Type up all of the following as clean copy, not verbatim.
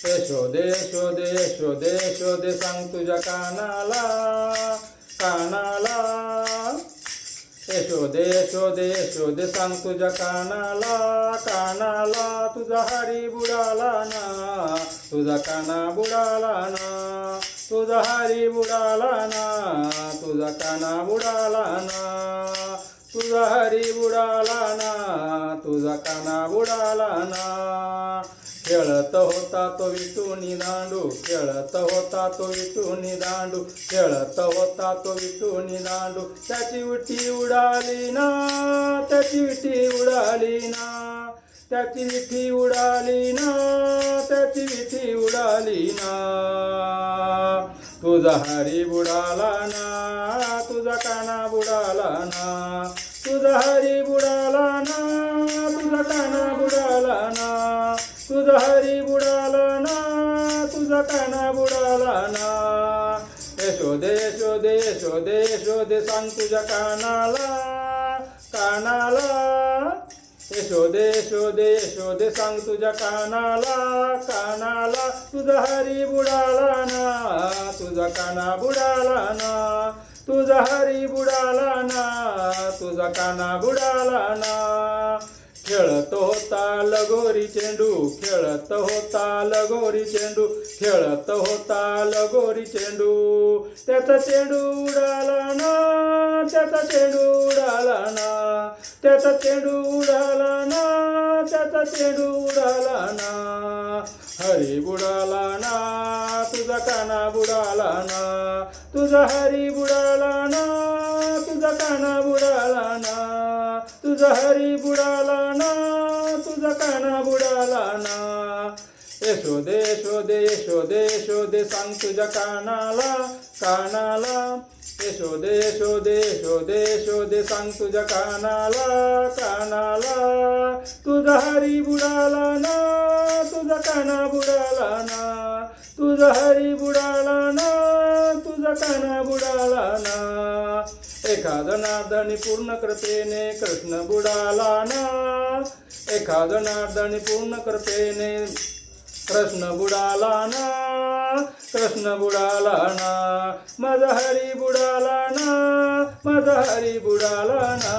यशोदे यशोदे यशोदे यशोदे सांग तुझ्या कानाला कानाला यशोदे यशोदे यशोदे सांग तुझ्या कानाला कानाला तुझा हरी बुडाला ना तुझा काना बुडाला ना तुझा हरी बुडाला ना तुझा काना बुडाला ना तुझा हरी बुडाला ना तुझा काना बुडाला ना खेळत होता तो विटूनी दांडू खेळत होता तो विटूनी दांडू खेळत होता तो विटूनी दांडू त्याची विठी उडाली ना त्याची विठी उडाली ना त्याची विठी उडाली ना त्याची विठी उडाली ना तुझा हरी बुडाला ना तुझा काना बुडाला ना तुझा हरी बुडाला ना तुझा काना बुडाला ना तुझा हरी बुडाला ना तुझा काना बुडाला ना यशोदे यशोदे यशोदे यशोदे सांग तुझ्या कानाला कानाला यशोदे यशोदे यशोदे सांग तुझ्या कानाला कानाला तुझा हरी बुडाला ना तुझा काना बुडाला ना तुझा हरी बुडाला ना तुझा काना बुडाला ना खेळत होता लगोरी चेंडू खेळत होता लगोरी चेंडू खेळत होता लगोरी चेंडू त्याचा चेंडू उडाला ना त्याचा चेंडू उडाला ना त्याचा चेंडू उडाला ना त्याचा चेंडू उडाला ना हरी बुडाला ना तुझा काना बुडाला ना तुझा हरी बुडाला ना तुझा काना बुडाला ना तुझा हरी बुडाला ना तुझा काना बुडाला ना यशोदे यशोदे यशोदे यशोदे सांग तुझ्या कानाला कानाला यशोदे यशोदे यशोदे यशोदे सांग तुझ्या कानाला कानाला तुझा हरी बुडाला ना तुझा काना बुडाला ना तुझा हरी बुडाला ना तुझा काना बुडाला ना एखाद नारदणी पूर्ण कृपेने कृष्ण बुडाला ना एखाद नारदणी पूर्ण कृपेने कृष्ण बुडाला ना कृष्ण बुडाला ना माझा हरी बुडाला ना माझा हरी बुडाला ना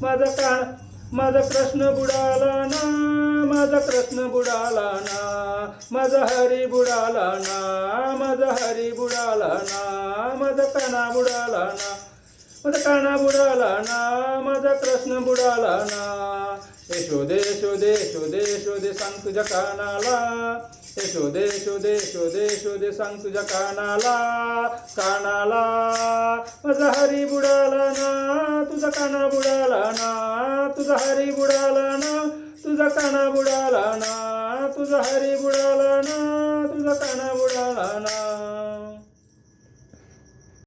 माझा कृष्ण बुडाला ना माझा कृष्ण बुडाला ना माझा हरी बुडाला ना माझा हरी बुडाला ना माझा काना बुडाला ना माझा काना बुडाला ना माझा कृष्ण बुडाला ना यशोदे यशोदे यशोदे यशोदे सांग तुझ्या कानाला यशोदे यशोदे यशोदे यशोदे सांग तुझ्या कानाला कानाला माझा हरी बुडाला ना तुझा काना बुडाला ना तुझा हरी बुडाला ना तुझा काना बुडाला ना